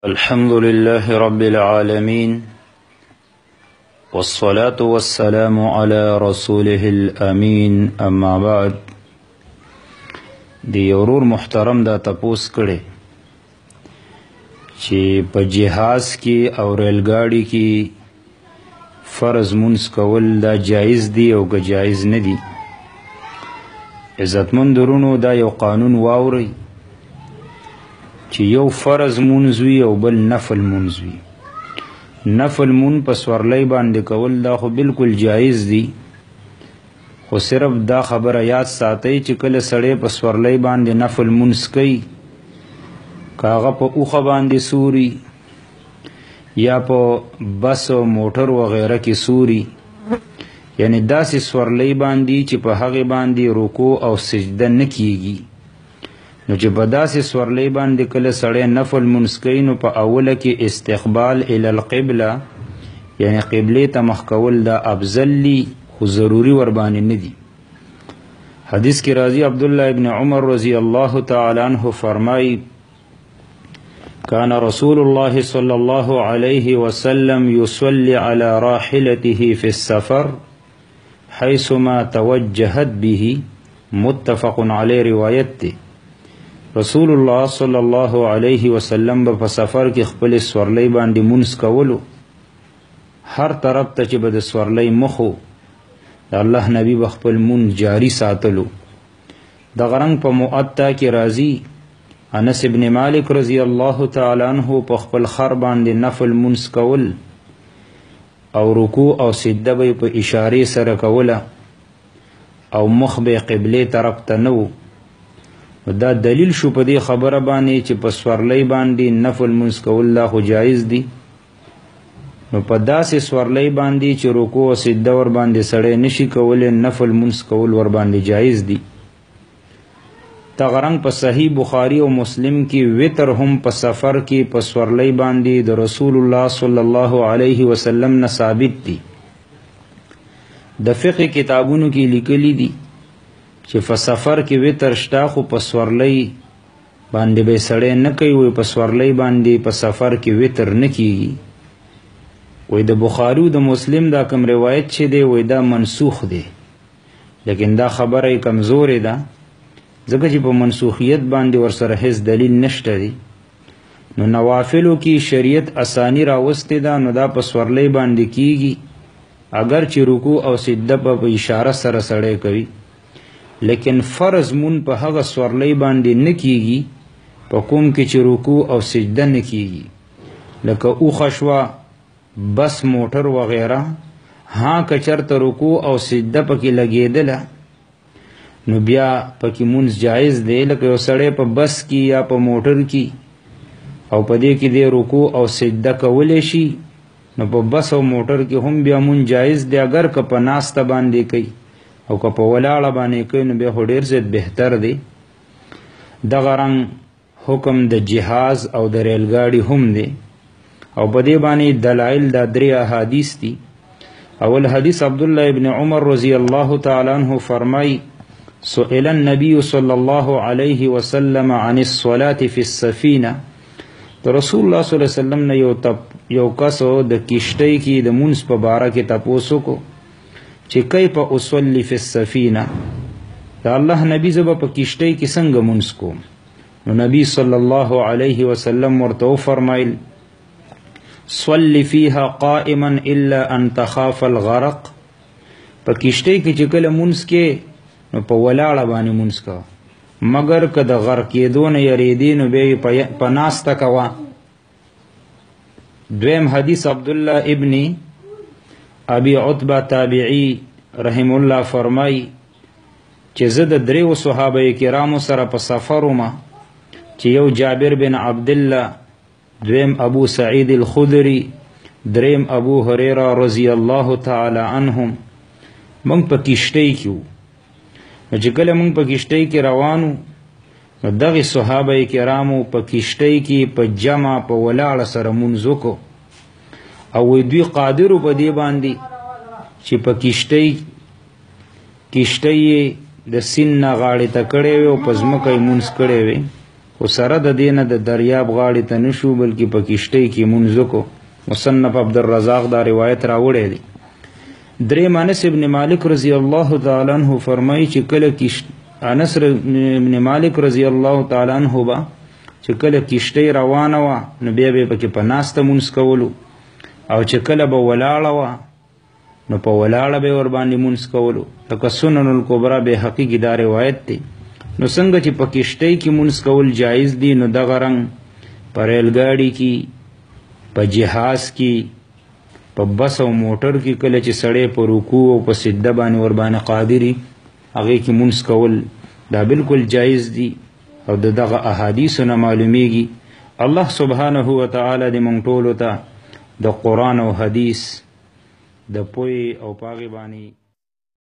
الحمد لله رب العالمين والصلاة والسلام على رسوله الأمين أما بعد دی ورور محترم دا تپوس کړي چې په جهاز کې او ریلګاډي کې فرض منځ کول دا جایز دی او که جایز نه دی. عزتمن درونو دا یو قانون واوري چې یو فرض منځ وي او بل نفل منځ وي. نفل منځ په سورلۍ باندې کول دا خو بالکل جایز دی، خو صرف دا خبره یاد ساتئ چې کله سړی په سورلۍ باندې نفل منځ کوي، کاغه په اوخه باندې سوري یا په بس او موټر وغیره کې سوري، یعنی داسې سورلۍ باندې چې په هغې باندې رکوع او سجده نه کیږي. نو چې په داسې سورلۍ باندې کله سړی نفل منځ کوي نو په اوله کې استقبال الی القبله یعنی قبلې ته مخ کول دا افضل دی، خو ضروري ور باندې نه دي. حدیث کې راځي عبدالله ابن عمر رضی الله تعالی عنہ فرمایي كان رسول الله صلى الله عليه وسلم يصلي على راحلته في السفر حيثما توجهت به، متفق علیه روایت دی. رسول الله صلی الله علیه وسلم په سفر کې خپل سورلۍ باندې منځ کولو، هر طرف ته چې به د سورلۍ مخو د الله نبی به خپل منځ جاری ساتلو. د غرنګ په مؤطا کې راځي انس ابن مالک رضی الله تعالی عنہ په خپل خر باندې نفل منځ کول او رکوع او سجده به په اشارې سره کوله او مخ به قبلې طرف ته نه و. دا دلیل شو په دې خبره باندې چې په سورلۍ باندې نفل منځ کول دا خو جایز دی. نو په داسې سورلۍ باندې چې رکوع او سجده ور باندې سړی نشي کولی، نفل منځ کول ور باندې جایز دی. تغرنګ په صحیح بخاری او مسلم کې وتر هم په سفر کې په سورلۍ باندې د رسول الله صلی الله علیه وسلم نه ثابت دی. د فقه کتابونو کې لیکلی دي چې په سفر کې وتر شته، خو په سورلۍ باندې به سړی نه کوي. وي په سورلۍ باندې په سفر کې وتر نه کیږي. وي د بخاری او د مسلم دا کوم روایت چې دی وي دا منسوخ دی، لیکن دا خبره کمزورې ده ځکه چې په منسوخیت باندې ورسره هیڅ دلیل نشته دی. نو نوافلو کې شریعت اسانی راوستې ده، نو دا په سورلۍ باندې کیږي اگر چې رکوع او سجده په اشاره سره سړی کوي، لیکن فرض مون په هغه سورلۍ باندې نه کیږي په کوم کې چې رکوع او سجده نه کیږي، لکه اوښه شوه، بس موټر وغیره. ها که چېرته رکوع او سجده پکې لګېدله نو بیا پکې مونځ جایز دی. لکه یو سړی په بس کې یا په موټر کې او په دې کې دی رکوع او سجده کولی شي، نو په بس او موټر کې هم بیا مونځ جایز دی، اگر که په ناسته باندې کوي او که په ولاړه باندې کوي نو بیا خو ډېر زیات بهتر دی. دغه رنګ حکم د جهاز او د ریلګاډي هم دی او په دې باندې دلایل دا درې احادیث دي. اول حدیث عبدالله ابن عمر رضی الله تعالی عنہ فرمای سئل النبی صلی الله علیه وسلم عن الصلاة فی السفینه، د رسول الله صلی الله علیه وسلم نه یو کسو د کشتۍ کې د منځ په باره کې تپوس وکړو چې کیف اصلی فی السفینه، د الله نبی زه به په کشتۍ کې څنګه منځ کوم؟ نو نبی صلی الله علیه وسلم ورته وفرمایل صلی فیها قائما الا ان تخاف الغرق، په کشتۍ کې چې کله منځ کې نو په ولاړه باندې منځ کوه، مګر که د غرق کېدو نه یریدې نو بیا یې په ناسته کوه. دویم حدیث عبدالله ابن ابي عتبه تابعی رحم الله فرمای چې زه د دریو صحابه کرامو سره په سفر وم، چې یو جابر بن عبدالله، دویم ابو سعید الخدری، دریم ابو هریره رضی الله تعالی عنهم. موږ په کشتۍ کې وو، نو چې کله موږ په کشتۍ کې روانو نو دغې صحابه کرامو په کشتۍ کې په جمع په ولاړه سره مونځ وکړو او وی دوی قادرو په دې باندې چې په کشتۍ د سین نه غاړې ته کړی وي او په ځمکه یې مونځ کړی وي. خو سره د دې نه د دریاب غاړې ته نه شو بلکې په کشتۍ کې مونځ وکړو. مصنف عبدالرزاق دا روایت راوړی دی. دریم انس ابن مالک رضی الله تعالی عنہ فرمایي چې کله انس ابن مالک رضی الله تعالی عنہ با چې کله کشتۍ روانه وه نو بیا به پکې په ناسته مونځ کولو، او چې کله به ولاړه وه نو په ولاړه به ورباندې مونځ کولو. لکه سنن الکبرا بهقي کې دا روایت دی. نو څنګه چې په کشتۍ کې مونځ کول جایز دي، نو دغه رنګ په ریلګاډي کې، په جهاز کې، په بس او موټر کې کله چې سړی په رکوع او په سجده باندې ورباندې قادري هغې کې مونځ کول دا بالکل جایز دي، او دغه احادیثو نه معلومیږي. الله سبحانه وتعالی دې موږ ټولو ته د قرآن او حدیث د پوهې او په هغې باندې